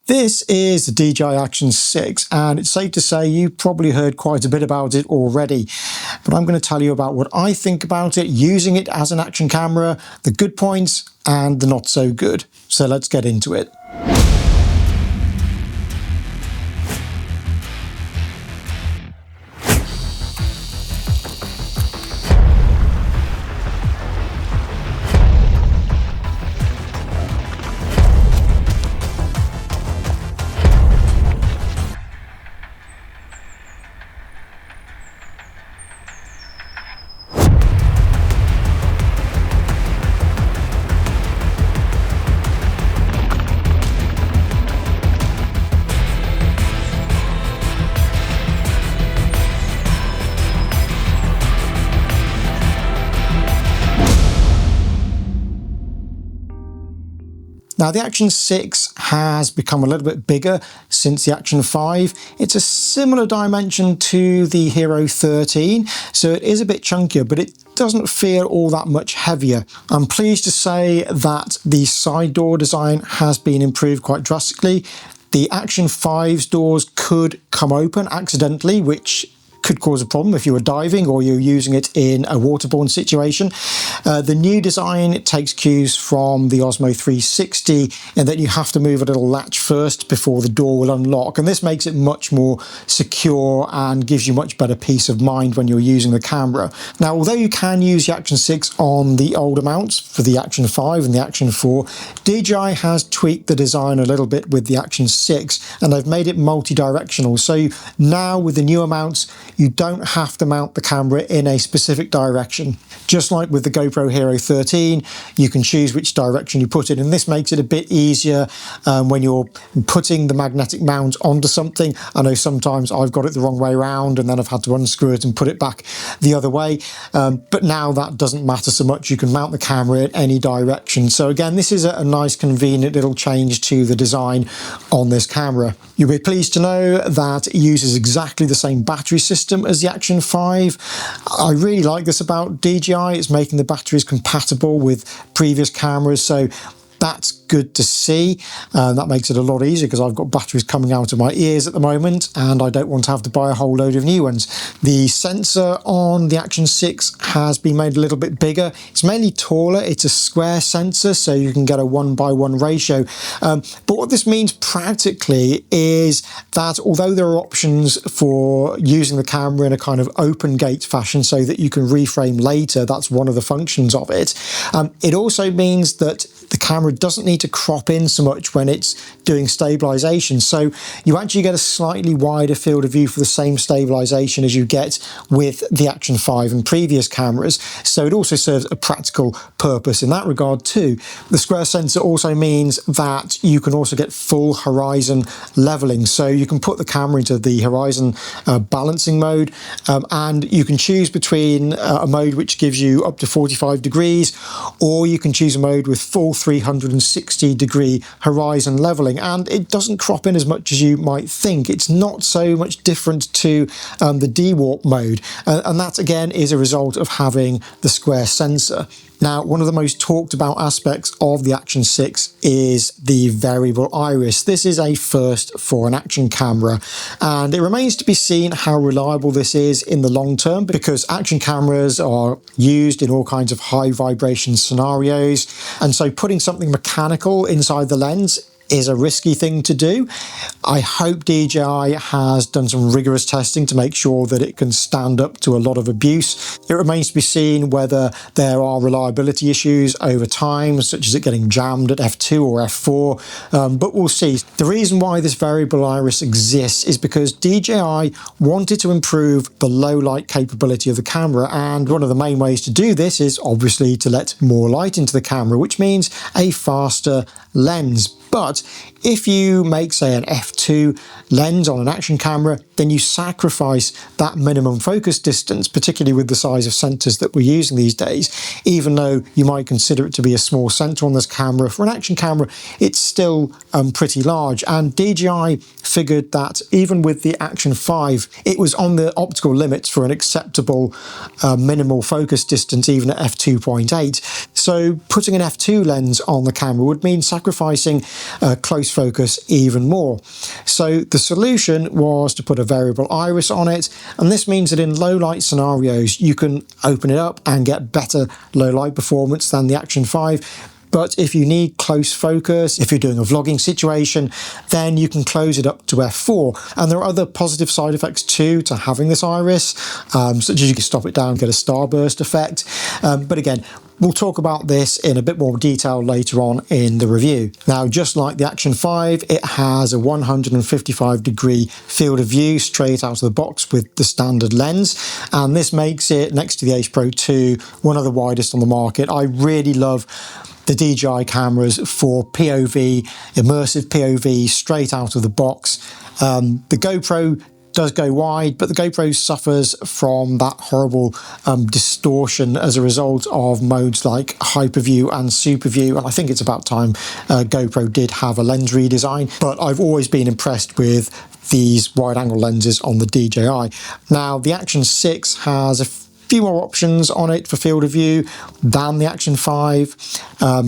This is the DJI Action 6, and it's safe to say you've probably heard quite a bit about it already. But I'm going to tell you about what I think about it, using it as an action camera, the good points and the not so good. So let's get into it. Now, the Action 6 has become a little bit bigger since the Action 5. It's a similar dimension to the Hero 13, so it is a bit chunkier, but it doesn't feel all that much heavier. I'm pleased to say that the side door design has been improved quite drastically. The Action 5's doors could come open accidentally, which could cause a problem if you were diving or you're using it in a waterborne situation. The new design takes cues from the Osmo 360 in that you have to move a little latch first before the door will unlock, and this makes it much more secure and gives you much better peace of mind when you're using the camera. Now, although you can use the Action 6 on the older mounts for the Action 5 and the Action 4, DJI has tweaked the design a little bit with the Action 6 and they've made it multi-directional. So now with the newer mounts, you don't have to mount the camera in a specific direction. Just like with the GoPro Hero 13, you can choose which direction you put it, and this makes it a bit easier when you're putting the magnetic mount onto something. I know sometimes I've got it the wrong way around and then I've had to unscrew it and put it back the other way, but now that doesn't matter so much. You can mount the camera in any direction. So again, this is a nice convenient little change to the design on this camera. You'll be pleased to know that it uses exactly the same battery system as the Action 5. I really like this about DJI. It's making the batteries compatible with previous cameras, so that's good to see. That makes it a lot easier because I've got batteries coming out of my ears at the moment and I don't want to have to buy a whole load of new ones. The sensor on the Action 6 has been made a little bit bigger. It's mainly taller. It's a square sensor, so you can get a 1:1 ratio. But what this means practically is that although there are options for using the camera in a kind of open gate fashion so that you can reframe later, that's one of the functions of it. It also means that the camera doesn't need to crop in so much when it's doing stabilization, so you actually get a slightly wider field of view for the same stabilization as you get with the Action 5 and previous cameras. So it also serves a practical purpose in that regard too. The square sensor also means that you can also get full horizon leveling, so you can put the camera into the horizon balancing mode, and you can choose between a mode which gives you up to 45 degrees, or you can choose a mode with full 360-degree horizon leveling, and it doesn't crop in as much as you might think. It's not so much different to the D-warp mode, and that again is a result of having the square sensor. Now, one of the most talked about aspects of the Action 6 is the variable iris. This is a first for an action camera, and it remains to be seen how reliable this is in the long term, because action cameras are used in all kinds of high vibration scenarios, and so putting something mechanical inside the lens is a risky thing to do. I hope DJI has done some rigorous testing to make sure that it can stand up to a lot of abuse. It remains to be seen whether there are reliability issues over time, such as it getting jammed at f2 or f4, but we'll see. The reason why this variable iris exists is because DJI wanted to improve the low light capability of the camera, and one of the main ways to do this is obviously to let more light into the camera, which means a faster lens. But if you make, say, an f2 lens on an action camera, then you sacrifice that minimum focus distance, particularly with the size of sensors that we're using these days. Even though you might consider it to be a small sensor on this camera, for an action camera, it's still pretty large. And DJI figured that even with the Action 5, it was on the optical limits for an acceptable minimal focus distance, even at f2.8. So putting an f2 lens on the camera would mean sacrificing close focus even more. So the solution was to put a variable iris on it, and this means that in low light scenarios you can open it up and get better low light performance than the Action 5. But if you need close focus, if you're doing a vlogging situation, then you can close it up to f4. And there are other positive side effects too to having this iris, such as you can stop it down and get a starburst effect. But again, we'll talk about this in a bit more detail later on in the review. Now, just like the Action 5, it has a 155-degree field of view straight out of the box with the standard lens. And this makes it, next to the Ace Pro 2, one of the widest on the market. I really love the DJI cameras for POV, immersive POV, straight out of the box. The GoPro does go wide, but the GoPro suffers from that horrible distortion as a result of modes like hyperview and superview, and I think it's about time GoPro did have a lens redesign. But I've always been impressed with these wide-angle lenses on the DJI. Now, the Action 6 has a few more options on it for field of view than the Action 5,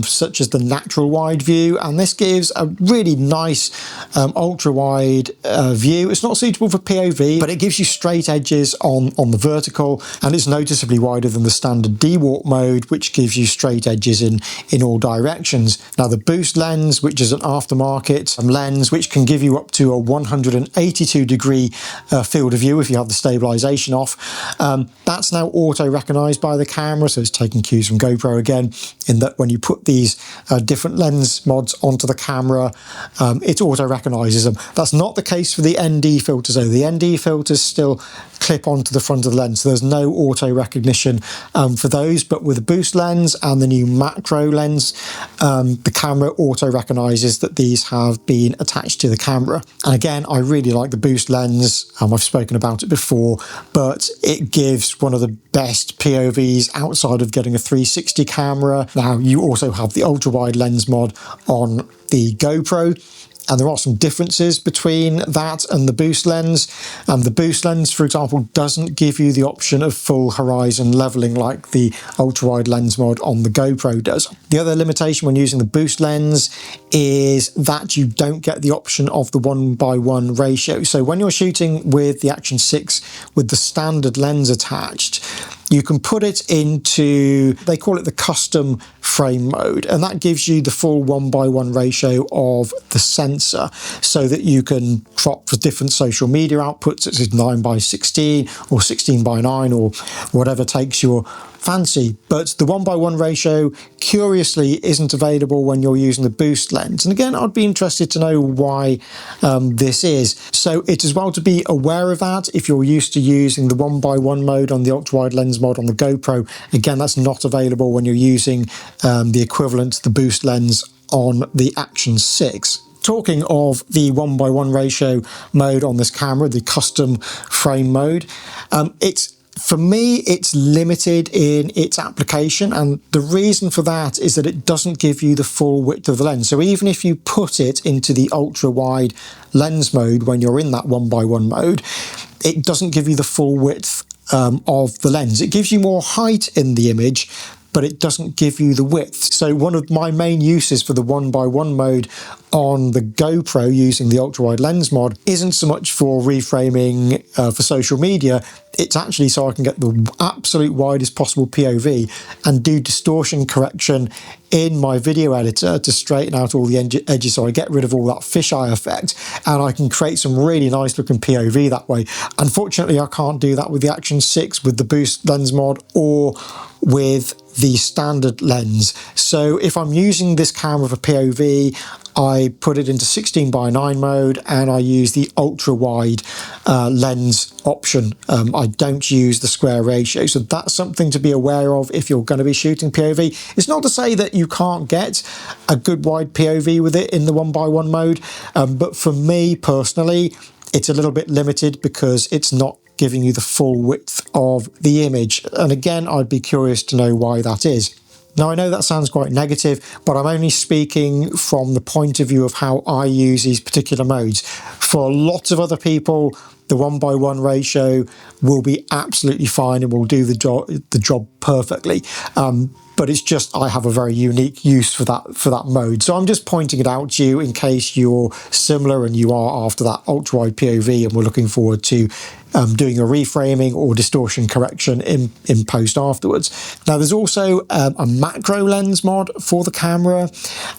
such as the natural wide view, and this gives a really nice ultra wide view. It's not suitable for POV, but it gives you straight edges on the vertical, and it's noticeably wider than the standard D-warp mode, which gives you straight edges in all directions. Now, the boost lens, which is an aftermarket lens which can give you up to a 182-degree field of view if you have the stabilization off, that's now auto recognized by the camera, so it's taking cues from GoPro again, in that when you put these different lens mods onto the camera, it auto recognizes them. That's not the case for the ND filters though. The ND filters still clip onto the front of the lens, so there's no auto recognition for those. But with the boost lens and the new macro lens, the camera auto recognizes that these have been attached to the camera. And again, I really like the boost lens. I've spoken about it before, but it gives one of the best POVs outside of getting a 360 camera. Now, you also have the ultra wide lens mod on the GoPro, and there are some differences between that and the boost lens. The boost lens, for example, doesn't give you the option of full horizon leveling like the ultra wide lens mod on the GoPro does. The other limitation when using the boost lens is that you don't get the option of the 1:1 ratio. So when you're shooting with the Action 6 with the standard lens attached, you can put it into, they call it the custom frame mode, and that gives you the full 1:1 ratio of the sensor, so that you can crop for different social media outputs, such as 9:16 or 16:9 or whatever takes your fancy. But the 1:1 ratio, curiously, isn't available when you're using the boost lens. And again, I'd be interested to know why this is. So it's as well to be aware of that if you're used to using the 1:1 mode on the ultra wide lens mod on the GoPro. Again, that's not available when you're using the equivalent to the boost lens on the Action 6. Talking of the 1:1 ratio mode on this camera, the custom frame mode, for me, it's limited in its application, and the reason for that is that it doesn't give you the full width of the lens. So even if you put it into the ultra wide lens mode when you're in that 1:1 mode, it doesn't give you the full width of the lens. It gives you more height in the image, but it doesn't give you the width. So one of my main uses for the 1:1 mode on the GoPro using the ultra wide lens mod isn't so much for reframing for social media. It's actually so I can get the absolute widest possible POV and do distortion correction in my video editor to straighten out all the edges, so I get rid of all that fisheye effect, and I can create some really nice looking POV that way. Unfortunately, I can't do that with the Action 6 with the boost lens mod or with the standard lens. So if I'm using this camera for POV, I put it into 16:9 mode and I use the ultra wide lens option. I don't use the square ratio, so that's something to be aware of if you're going to be shooting POV. It's not to say that you can't get a good wide POV with it in the 1:1 mode, but for me personally, it's a little bit limited because it's not giving you the full width of the image. And again, I'd be curious to know why that is. Now, I know that sounds quite negative, but I'm only speaking from the point of view of how I use these particular modes. For lots of other people, the 1:1 ratio will be absolutely fine and will do the job perfectly. but it's just I have a very unique use for that mode. So I'm just pointing it out to you in case you're similar and you are after that ultra-wide POV and we're looking forward to doing a reframing or distortion correction in post afterwards. Now there's also a macro lens mod for the camera,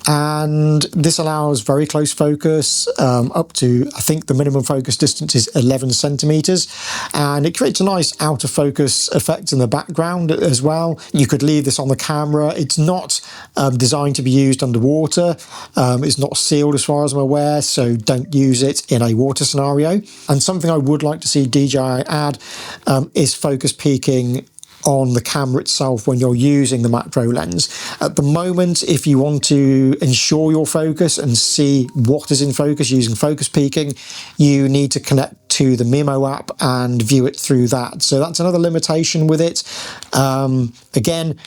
and this allows very close focus up to, I think the minimum focus distance is 11 centimeters, and it creates a nice out of focus effect in the background as well. You could leave this on the camera. It's not designed to be used underwater. It's not sealed as far as I'm aware, so don't use it in a water scenario. And something I would like to see DJI add is focus peaking on the camera itself when you're using the macro lens. At the moment, if you want to ensure your focus and see what is in focus using focus peaking, you need to connect to the Mimo app and view it through that. So that's another limitation with it. Again,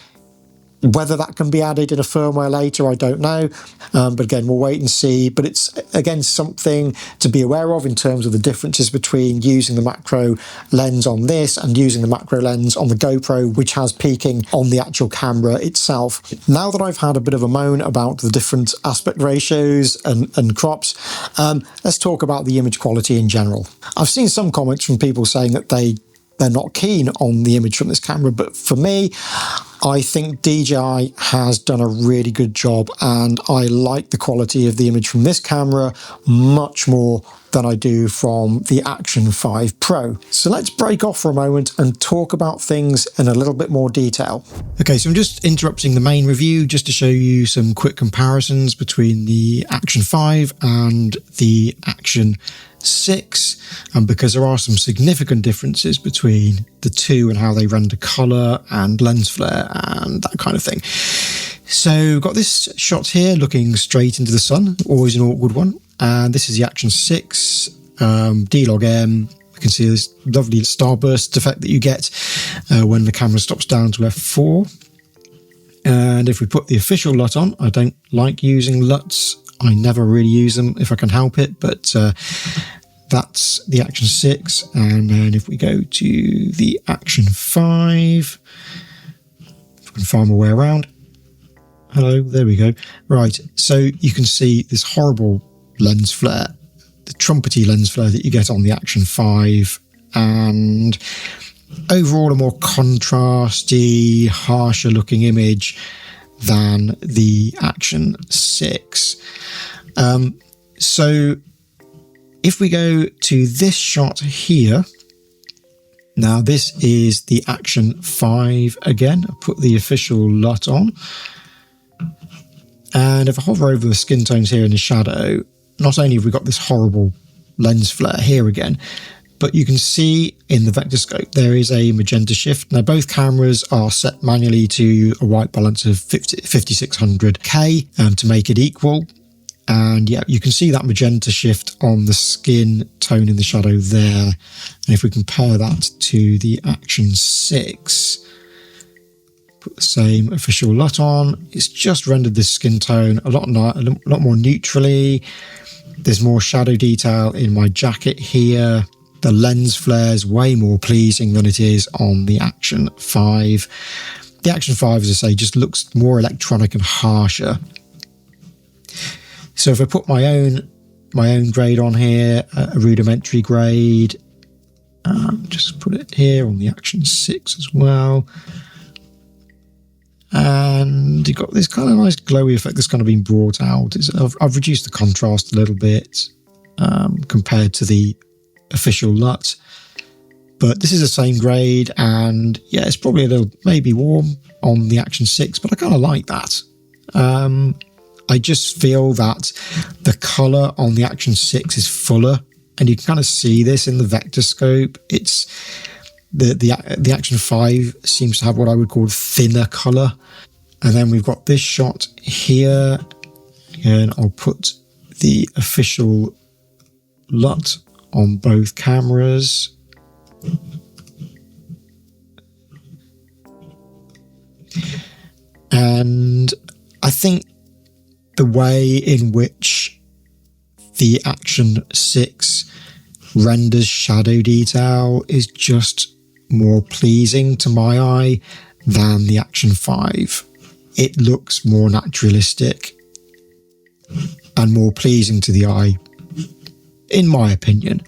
whether that can be added in a firmware later, I don't know. But again, we'll wait and see. But it's, again, something to be aware of in terms of the differences between using the macro lens on this and using the macro lens on the GoPro, which has peaking on the actual camera itself. Now that I've had a bit of a moan about the different aspect ratios and crops, let's talk about the image quality in general. I've seen some comments from people saying that they're not keen on the image from this camera, but for me, I think DJI has done a really good job, and I like the quality of the image from this camera much more than I do from the Action 5 Pro. So let's break off for a moment and talk about things in a little bit more detail. Okay, so I'm just interrupting the main review just to show you some quick comparisons between the Action 5 and the Action 6, and because there are some significant differences between the two and how they render color and lens flare and that kind of thing. So we've got this shot here looking straight into the sun, always an awkward one. And this is the Action 6 D-Log M. You can see this lovely starburst effect that you get when the camera stops down to f4. And if we put the official LUT on, I don't like using LUTs. I never really use them if I can help it, but that's the Action 6. And then if we go to the Action 5, if I can find my way around. Hello, there we go. Right, so you can see this horrible lens flare, the trumpety lens flare that you get on the Action 5, and overall a more contrasty, harsher looking image than the Action 6. So if we go to this shot here, now this is the Action 5 again. I put the official LUT on, and if I hover over the skin tones here in the shadow, not only have we got this horrible lens flare here again, but you can see in the vector scope there is a magenta shift. Now both cameras are set manually to a white balance of 5600K to make it equal. And yeah, you can see that magenta shift on the skin tone in the shadow there. And if we compare that to the Action 6, put the same official LUT on, it's just rendered this skin tone a lot more neutrally. There's more shadow detail in my jacket here. The lens flare is way more pleasing than it is on the Action 5. The Action 5, as I say, just looks more electronic and harsher. So if I put my own grade on here, a rudimentary grade, just put it here on the Action 6 as well. And you've got this kind of nice glowy effect that's kind of been brought out. I've reduced the contrast a little bit compared to the official LUT, but this is the same grade, and yeah, it's probably a little maybe warm on the Action 6, but I kind of like that. I just feel that the color on the Action 6 is fuller, and you can kind of see this in the vector scope. It's the Action 5 seems to have what I would call thinner color. And then we've got this shot here. Again, I'll put the official LUT on both cameras. And I think the way in which the Action 6 renders shadow detail is just more pleasing to my eye than the Action 5. it looks more naturalistic and more pleasing to the eye, in my opinion.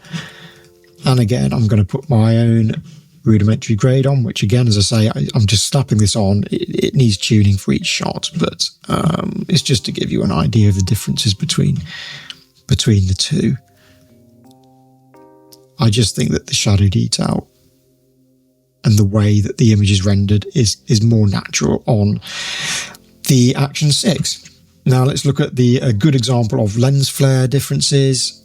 And again, I'm going to put my own rudimentary grade on, which again, as I say, I'm just slapping this on. It needs tuning for each shot, but it's just to give you an idea of the differences between the two. I just think that the shadow detail and the way that the image is rendered is more natural on the Action 6. Now let's look at a good example of lens flare differences.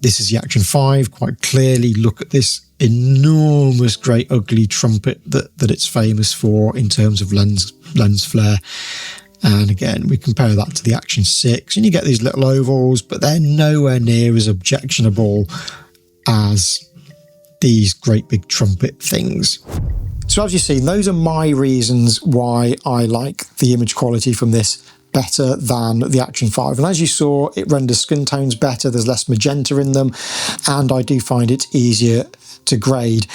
This is the Action 5. Quite clearly, look at this enormous, great, ugly trumpet that it's famous for in terms of lens flare. And again, we compare that to the Action 6, and you get these little ovals, but they're nowhere near as objectionable as these great big trumpet things. So as you've seen, those are my reasons why I like the image quality from this better than the Action 5. And as you saw, it renders skin tones better, there's less magenta in them, and I do find it easier to grade.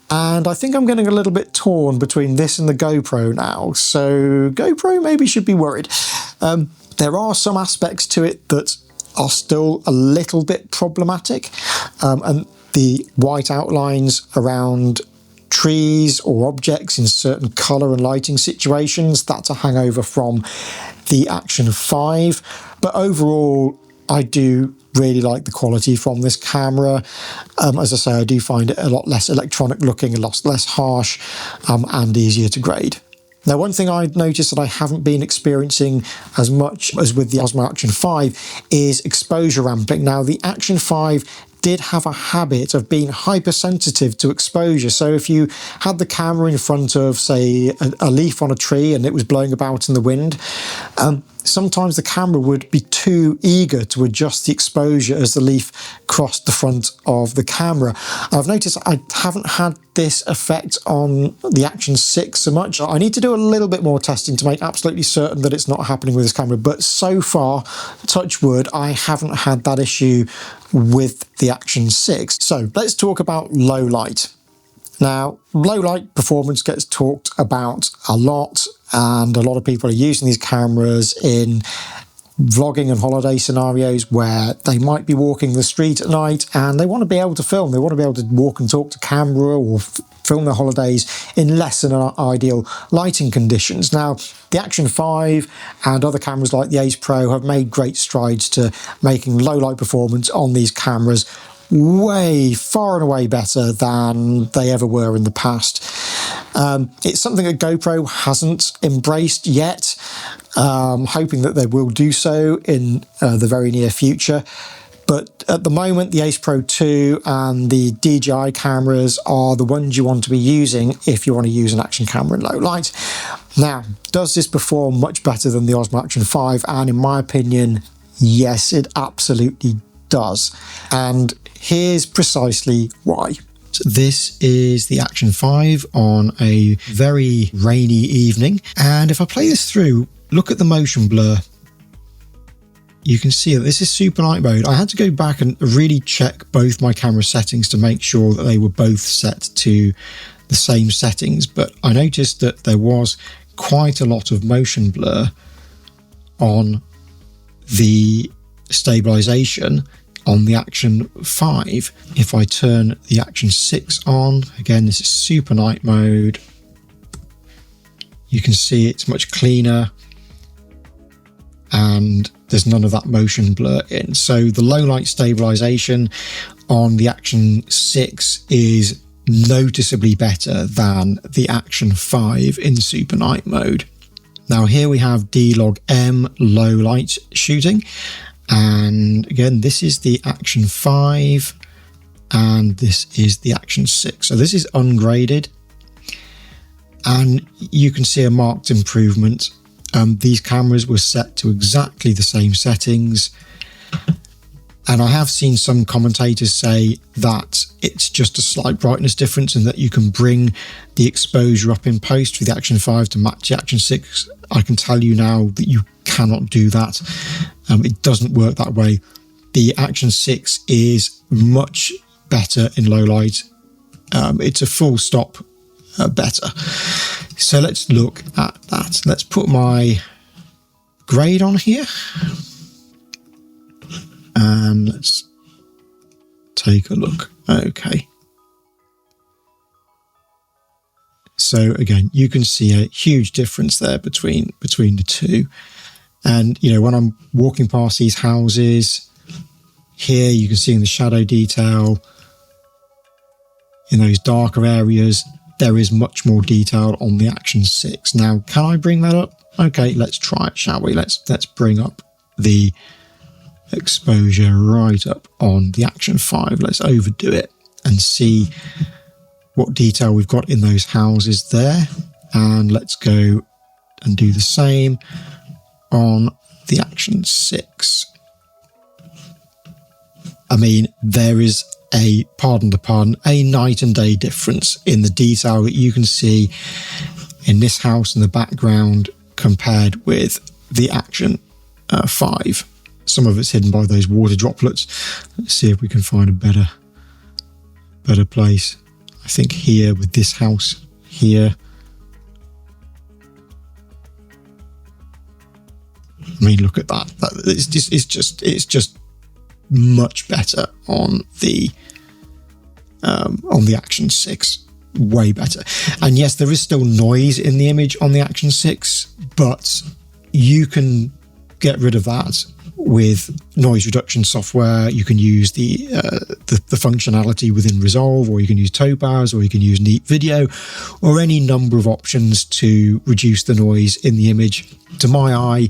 And I think I'm getting a little bit torn between this and the GoPro now. So GoPro maybe should be worried. There are some aspects to it that are still a little bit problematic. And the white outlines around trees or objects in certain colour and lighting situations, that's a hangover from the Action 5. But overall, I do really like the quality from this camera. As I say, I do find it a lot less electronic looking, a lot less harsh, and easier to grade. Now, one thing I've noticed that I haven't been experiencing as much as with the Osmo Action 5 is exposure ramping. Now, the Action 5 did have a habit of being hypersensitive to exposure. So if you had the camera in front of, say, a leaf on a tree and it was blowing about in the wind, sometimes the camera would be too eager to adjust the exposure as the leaf crossed the front of the camera. I've noticed I haven't had this effect on the Action 6 so much. I need to do a little bit more testing to make absolutely certain that it's not happening with this camera, but so far, touch wood, I haven't had that issue with the Action 6. So let's talk about low light. Now, low light performance gets talked about a lot, and a lot of people are using these cameras in vlogging and holiday scenarios where they might be walking the street at night and they want to be able to film. They want to be able to walk and talk to camera or film their holidays in less than ideal lighting conditions. Now, the Action 5 and other cameras like the Ace Pro have made great strides to making low light performance on these cameras way, far and away better than they ever were in the past. It's something that GoPro hasn't embraced yet. Hoping that they will do so in the very near future. But at the moment, the Ace Pro 2 and the DJI cameras are the ones you want to be using if you want to use an action camera in low light. Now, does this perform much better than the Osmo Action 5? And in my opinion, yes, it absolutely does. And here's precisely why. So this is the Action 5 on a very rainy evening. And if I play this through, look at the motion blur. You can see that this is super night mode. I had to go back and really check both my camera settings to make sure that they were both set to the same settings. But I noticed that there was quite a lot of motion blur on the stabilization on the Action 5. If I turn the Action 6 on, again, this is super night mode. You can see it's much cleaner and there's none of that motion blur in. So the low light stabilization on the Action 6 is noticeably better than the Action 5 in super night mode. Now here we have D-Log-M low light shooting. And again, this is the Action 5 and this is the Action 6. So this is ungraded and you can see a marked improvement. These cameras were set to exactly the same settings. And I have seen some commentators say that it's just a slight brightness difference and that you can bring the exposure up in post for the Action 5 to match the Action 6. I can tell you now that you cannot do that. It doesn't work that way. The Action 6 is much better in low light. It's a full stop better. So let's look at that. Let's put my grade on here. And let's take a look. Okay. So again, you can see a huge difference there between the two. And, you know, when I'm walking past these houses here, you can see in the shadow detail, in those darker areas, there is much more detail on the Action 6. Now, can I bring that up? Okay, let's try it, shall we? Let's bring up the exposure right up on the Action 5. Let's overdo it and see what detail we've got in those houses there. And let's go and do the same on the Action 6. I mean, there is pardon the pun, a night and day difference in the detail that you can see in this house in the background compared with the Action 5. Some of it's hidden by those water droplets. Let's see if we can find a better place. I think here with this house here. I mean, look at that. It's just much better on the Action 6. Way better. And yes, there is still noise in the image on the Action 6, but you can get rid of that with noise reduction software. You can use the functionality within Resolve, or you can use Topaz, or you can use Neat Video, or any number of options to reduce the noise in the image. To my eye,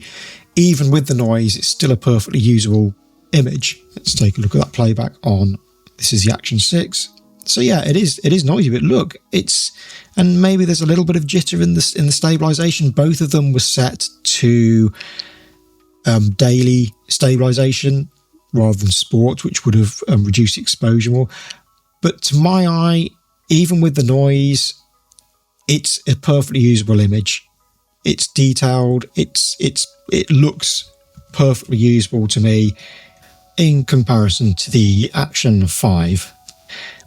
even with the noise, it's still a perfectly usable image. Let's take a look at that playback on. This is the Action 6. So yeah, it is noisy, but look, and maybe there's a little bit of jitter in the stabilization. Both of them were set to daily stabilization rather than sport, which would have reduced exposure more. But to my eye, even with the noise, it's a perfectly usable image. It's detailed. It looks perfectly usable to me in comparison to the Action 5,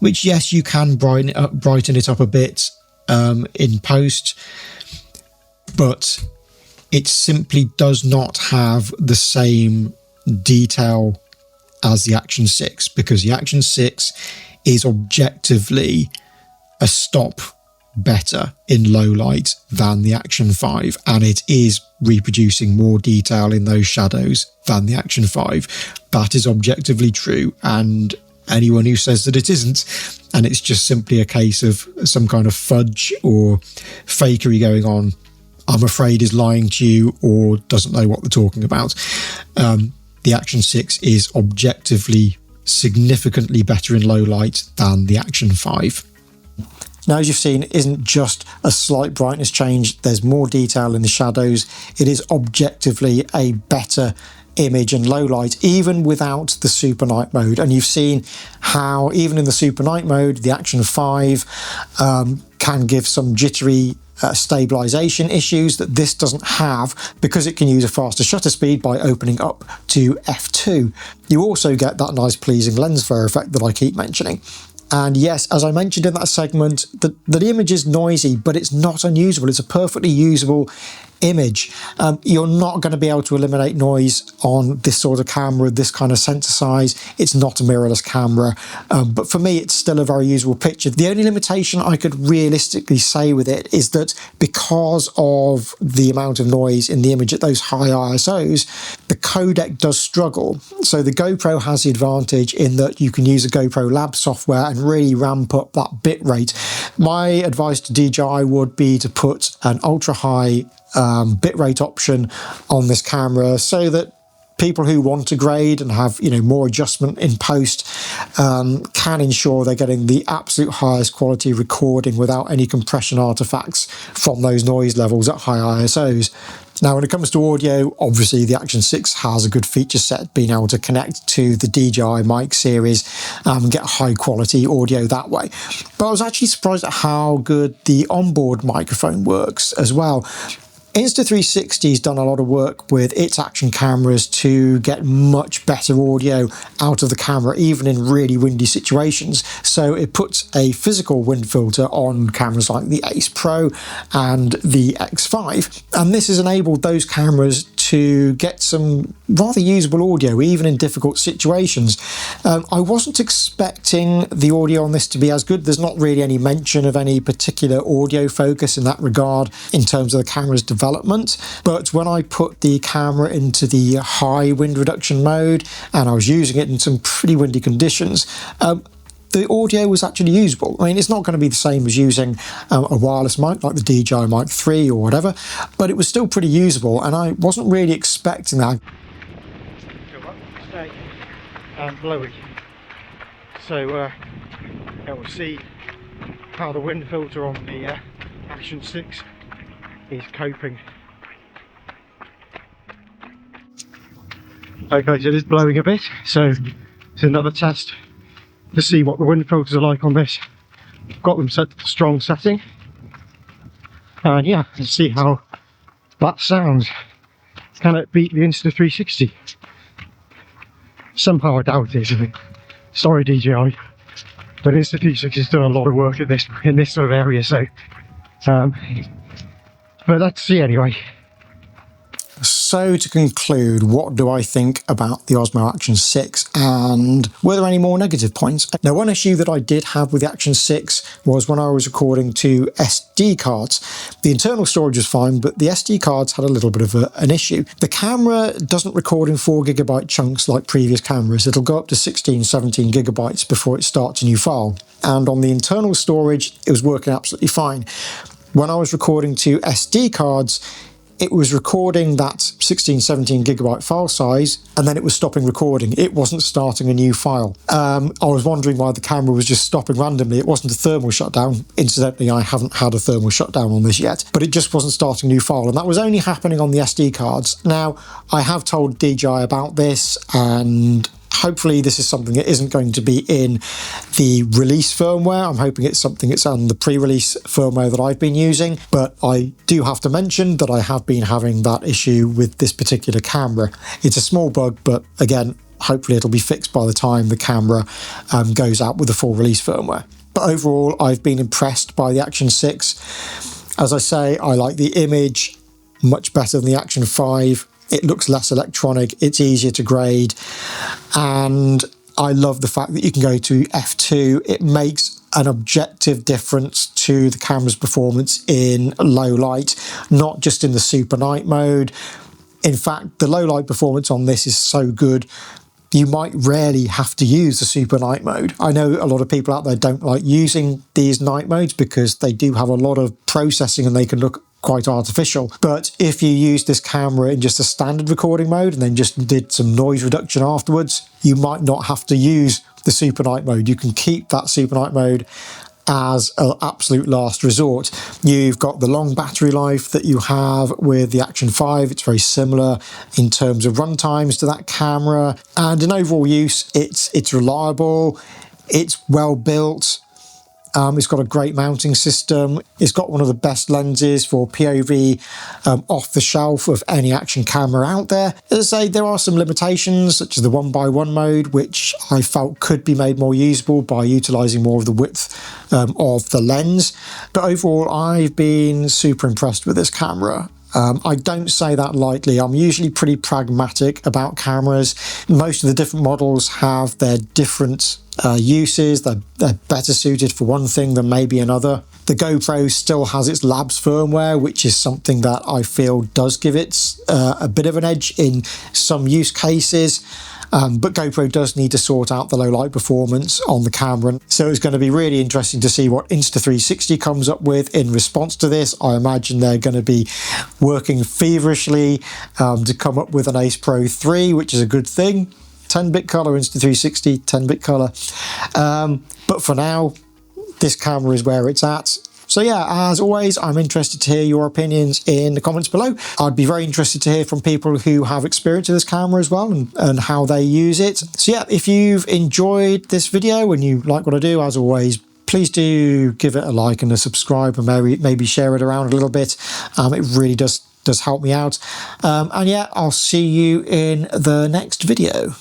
which, yes, you can brighten it up a bit in post, but it simply does not have the same detail as the Action 6, because the Action 6 is objectively a stop better in low light than the Action 5, and it is reproducing more detail in those shadows than the Action 5. That is objectively true, and anyone who says that it isn't, and it's just simply a case of some kind of fudge or fakery going on, I'm afraid is lying to you or doesn't know what they're talking about. The Action 6 is objectively significantly better in low light than the Action 5. Now, as you've seen, it isn't just a slight brightness change. There's more detail in the shadows. It is objectively a better image in low light, even without the super night mode. And you've seen how even in the super night mode, the Action 5 can give some jittery stabilization issues that this doesn't have, because it can use a faster shutter speed by opening up to f2. You also get that nice pleasing lens flare effect that I keep mentioning. And yes, as I mentioned in that segment, the image is noisy, but it's not unusable. It's a perfectly usable image. You're not going to be able to eliminate noise on this sort of camera, this kind of sensor size. It's not a mirrorless camera, but for me, it's still a very usable picture. The only limitation I could realistically say with it is that because of the amount of noise in the image at those high ISOs, the codec does struggle. So the GoPro has the advantage in that you can use a GoPro Lab software and really ramp up that bit rate. My advice to DJI would be to put an ultra high bitrate option on this camera, so that people who want to grade and have more adjustment in post can ensure they're getting the absolute highest quality recording without any compression artifacts from those noise levels at high ISOs. Now, when it comes to audio, obviously the Action 6 has a good feature set, being able to connect to the DJI mic series and get high quality audio that way. But I was actually surprised at how good the onboard microphone works as well. Insta360 has done a lot of work with its action cameras to get much better audio out of the camera, even in really windy situations. So it puts a physical wind filter on cameras like the Ace Pro and the X5, and this has enabled those cameras to get some rather usable audio, even in difficult situations. I wasn't expecting the audio on this to be as good. There's not really any mention of any particular audio focus in that regard in terms of the camera's development, but when I put the camera into the high wind reduction mode and I was using it in some pretty windy conditions, the audio was actually usable. I mean, it's not going to be the same as using a wireless mic like the DJI Mic 3 or whatever, but it was still pretty usable, and I wasn't really expecting that. Stay and blowy. So we'll see how the wind filter on the Action 6 is coping. Okay, so it is blowing a bit, so it's another test to see what the wind filters are like on this. Got them set to the strong setting, and yeah, let's see how that sounds. Can it beat the Insta360? Somehow I doubt it. Sorry DJI, but Insta360 has done a lot of work in this sort of area, so but let's see anyway. So to conclude, what do I think about the Osmo Action 6, and were there any more negative points? Now, one issue that I did have with the Action 6 was when I was recording to SD cards. The internal storage was fine, but the SD cards had a little bit of an issue. The camera doesn't record in 4GB chunks like previous cameras. It'll go up to 16, 17 gigabytes before it starts a new file. And on the internal storage, it was working absolutely fine. When I was recording to SD cards, it was recording that 16, 17 gigabyte file size, and then it was stopping recording. It wasn't starting a new file. I was wondering why the camera was just stopping randomly. It wasn't a thermal shutdown. Incidentally, I haven't had a thermal shutdown on this yet, but it just wasn't starting a new file, and that was only happening on the SD cards. Now, I have told DJI about this, and hopefully this is something that isn't going to be in the release firmware. I'm hoping it's something that's on the pre-release firmware that I've been using, but I do have to mention that I have been having that issue with this particular camera. It's a small bug, but again, hopefully it'll be fixed by the time the camera goes out with the full release firmware. But overall, I've been impressed by the Action 6. As I say, I like the image much better than the Action 5. It looks less electronic, it's easier to grade, and I love the fact that you can go to f2. It makes an objective difference to the camera's performance in low light, not just in the super night mode. In fact, the low light performance on this is so good, you might rarely have to use the super night mode. I know a lot of people out there don't like using these night modes because they do have a lot of processing and they can look quite artificial. But if you use this camera in just a standard recording mode and then just did some noise reduction afterwards, you might not have to use the super night mode. You can keep that super night mode as an absolute last resort. You've got the long battery life that you have with the Action 5. It's very similar in terms of run times to that camera, and in overall use, it's reliable, it's well built. It's got a great mounting system. It's got one of the best lenses for POV off the shelf of any action camera out there. As I say, there are some limitations, such as the 1x1 mode, which I felt could be made more usable by utilising more of the width of the lens. But overall, I've been super impressed with this camera. I don't say that lightly. I'm usually pretty pragmatic about cameras. Most of the different models have their different uses. They're better suited for one thing than maybe another. The GoPro still has its labs firmware, which is something that I feel does give it a bit of an edge in some use cases. But GoPro does need to sort out the low light performance on the camera. So it's going to be really interesting to see what Insta360 comes up with in response to this. I imagine they're going to be working feverishly to come up with an Ace Pro 3, which is a good thing. 10-bit color, Insta360, 10-bit color. But for now, this camera is where it's at. So yeah, as always, I'm interested to hear your opinions in the comments below. I'd be very interested to hear from people who have experience with this camera as well and how they use it. So yeah, if you've enjoyed this video and you like what I do, as always, please do give it a like and a subscribe and maybe share it around a little bit. It really does does help me out. And yeah, I'll see you in the next video.